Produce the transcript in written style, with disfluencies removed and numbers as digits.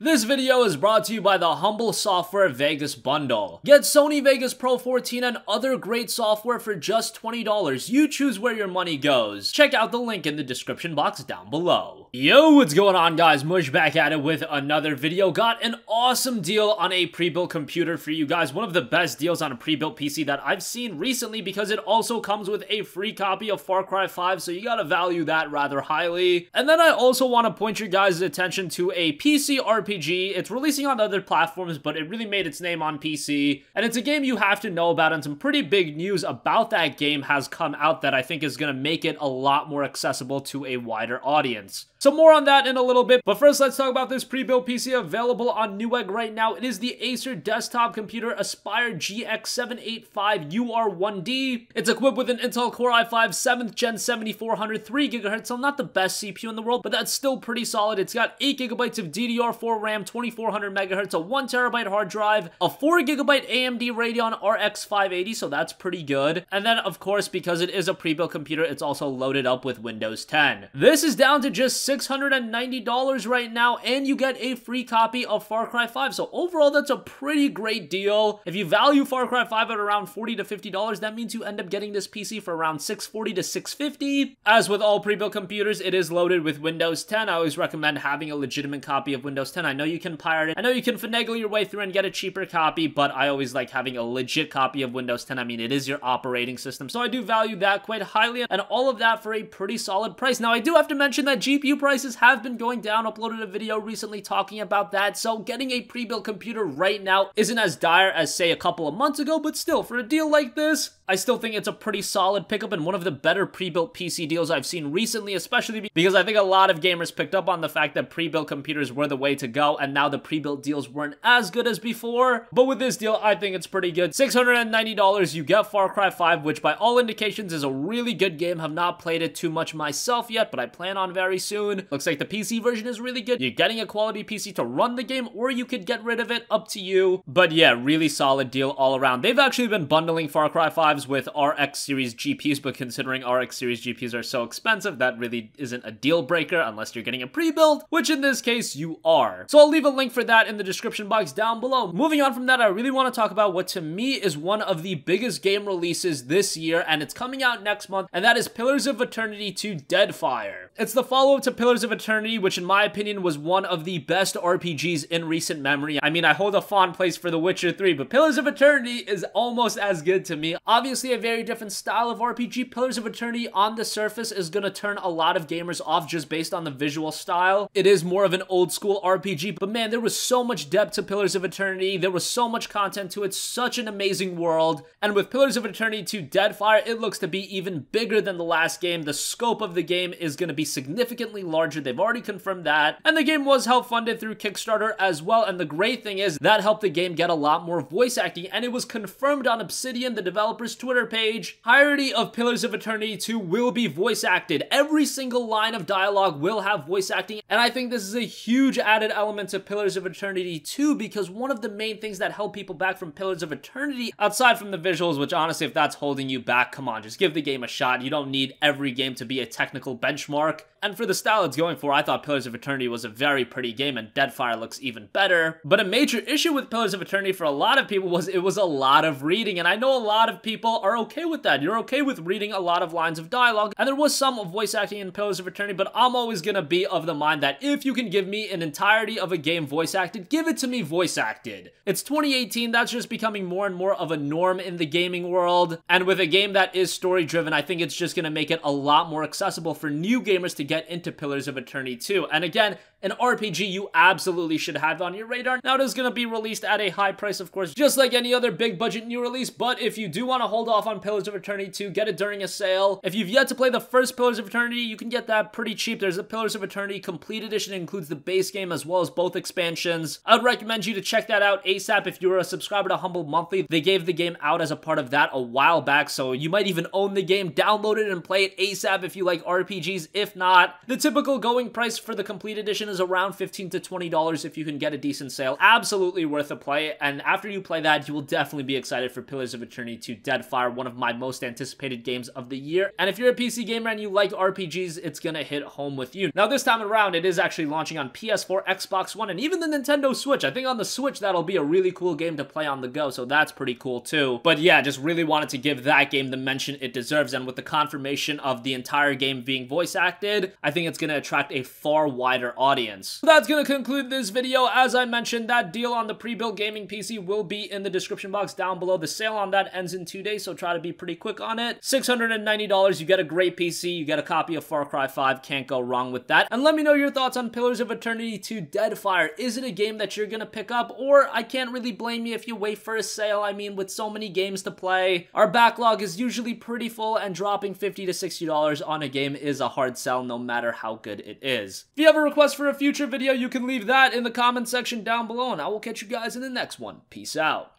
This video is brought to you by the Humble Software Vegas Bundle. Get Sony Vegas Pro 14 and other great software for just $20. You choose where your money goes. Check out the link in the description box down below. Yo, what's going on, guys? Mush back at it with another video. Got an awesome deal on a pre-built computer for you guys. One of the best deals on a pre-built PC that I've seen recently, because it also comes with a free copy of Far Cry 5, so you gotta value that rather highly. And then I also want to point your guys' attention to a PC RPG. It's releasing on other platforms, but it really made its name on PC, and it's a game you have to know about, and some pretty big news about that game has come out that I think is going to make it a lot more accessible to a wider audience. So more on that in a little bit, but first let's talk about this pre-built PC available on Newegg right now. It is the Acer desktop computer Aspire GX785 UR1D. It's equipped with an Intel Core i5 7th Gen 7400 3GHz, so not the best CPU in the world, but that's still pretty solid. It's got 8GB of DDR4 RAM, 2400 MHz, a 1TB hard drive, a 4GB AMD Radeon RX 580, so that's pretty good. And then, of course, because it is a pre-built computer, it's also loaded up with Windows 10. This is down to just $690 right now, and you get a free copy of Far Cry 5. So overall, that's a pretty great deal. If you value Far Cry 5 at around $40 to $50, that means you end up getting this PC for around $640 to $650. As with all pre-built computers, it is loaded with Windows 10. I always recommend having a legitimate copy of Windows 10. I know you can pirate it. I know you can finagle your way through and get a cheaper copy, but I always like having a legit copy of Windows 10. I mean, it is your operating system, so I do value that quite highly, and all of that for a pretty solid price. Now, I do have to mention that GPU prices have been going down. Uploaded a video recently talking about that, so getting a pre-built computer right now isn't as dire as, say, a couple of months ago, but still, for a deal like this, I still think it's a pretty solid pickup and one of the better pre-built PC deals I've seen recently, especially because I think a lot of gamers picked up on the fact that pre-built computers were the way to go, and now the pre-built deals weren't as good as before. But with this deal, I think it's pretty good. $690, you get Far Cry 5, which by all indications is a really good game. Have not played it too much myself yet, but I plan on very soon. Looks like the PC version is really good. You're getting a quality PC to run the game, or you could get rid of it, up to you. But yeah, really solid deal all around. They've actually been bundling Far Cry 5s with RX series GPUs, but considering RX series GPUs are so expensive, that really isn't a deal breaker unless you're getting a pre-built, which in this case you are. So I'll leave a link for that in the description box down below. Moving on from that, I really want to talk about what to me is one of the biggest game releases this year, and it's coming out next month, and that is Pillars of Eternity 2 Deadfire. It's the follow-up to Pillars of Eternity, which in my opinion was one of the best RPGs in recent memory. I mean, I hold a fond place for The Witcher 3, but Pillars of Eternity is almost as good to me. Obviously a very different style of RPG. Pillars of Eternity on the surface is gonna turn a lot of gamers off just based on the visual style. It is more of an old school RPG, but man, there was so much depth to Pillars of Eternity. There was so much content to it, such an amazing world. And with Pillars of Eternity 2 Deadfire, it looks to be even bigger than the last game. The scope of the game is gonna be significantly larger. They've already confirmed that. And the game was help funded through Kickstarter as well. And the great thing is that helped the game get a lot more voice acting, and it was confirmed on Obsidian, the developer's Twitter page. Entirety of Pillars of Eternity 2 will be voice acted. Every single line of dialogue will have voice acting, and I think this is a huge added element to Pillars of Eternity 2, because one of the main things that held people back from Pillars of Eternity, outside from the visuals, which honestly, if that's holding you back, come on, just give the game a shot. You don't need every game to be a technical benchmark. And for the style it's going for, I thought Pillars of Eternity was a very pretty game, and Deadfire looks even better. But a major issue with Pillars of Eternity for a lot of people was it was a lot of reading, and I know a lot of people are okay with that. You're okay with reading a lot of lines of dialogue, and there was some voice acting in Pillars of Eternity, but I'm always gonna be of the mind that if you can give me an entirety of a game voice acted, give it to me voice acted. It's 2018, that's just becoming more and more of a norm in the gaming world, and with a game that is story driven, I think it's just gonna make it a lot more accessible for new gamers to get into Pillars of Eternity 2. And again, an RPG you absolutely should have on your radar. Now, it is going to be released at a high price, of course, just like any other big budget new release, but if you do want to hold off on Pillars of Eternity 2, get it during a sale. If you've yet to play the first Pillars of Eternity, you can get that pretty cheap. There's the Pillars of Eternity Complete Edition. It includes the base game as well as both expansions. I would recommend you to check that out ASAP if you're a subscriber to Humble Monthly. They gave the game out as a part of that a while back, so you might even own the game. Download it and play it ASAP if you like RPGs. If not, the typical going price for the Complete Edition is around $15 to $20 if you can get a decent sale. Absolutely worth a play, and after you play that, you will definitely be excited for Pillars of Eternity 2 Deadfire. Deadfire, one of my most anticipated games of the year. And if you're a PC gamer and you like RPGs, it's gonna hit home with you. Now, this time around, it is actually launching on PS4, Xbox One, and even the Nintendo Switch. I think on the Switch, that'll be a really cool game to play on the go, so that's pretty cool too. But yeah, just really wanted to give that game the mention it deserves, and with the confirmation of the entire game being voice acted, I think it's gonna attract a far wider audience. So that's gonna conclude this video. As I mentioned, that deal on the pre-built gaming PC will be in the description box down below. The sale on that ends in 2 days, so try to be pretty quick on it. $690, you get a great PC, you get a copy of Far Cry 5, can't go wrong with that. And let me know your thoughts on Pillars of Eternity 2 Deadfire. Is it a game that you're gonna pick up, or I can't really blame you if you wait for a sale? I mean, with so many games to play, our backlog is usually pretty full, and dropping $50 to $60 on a game is a hard sell no matter how good it is. If you have a request for a future video, you can leave that in the comment section down below, and I will catch you guys in the next one. Peace out.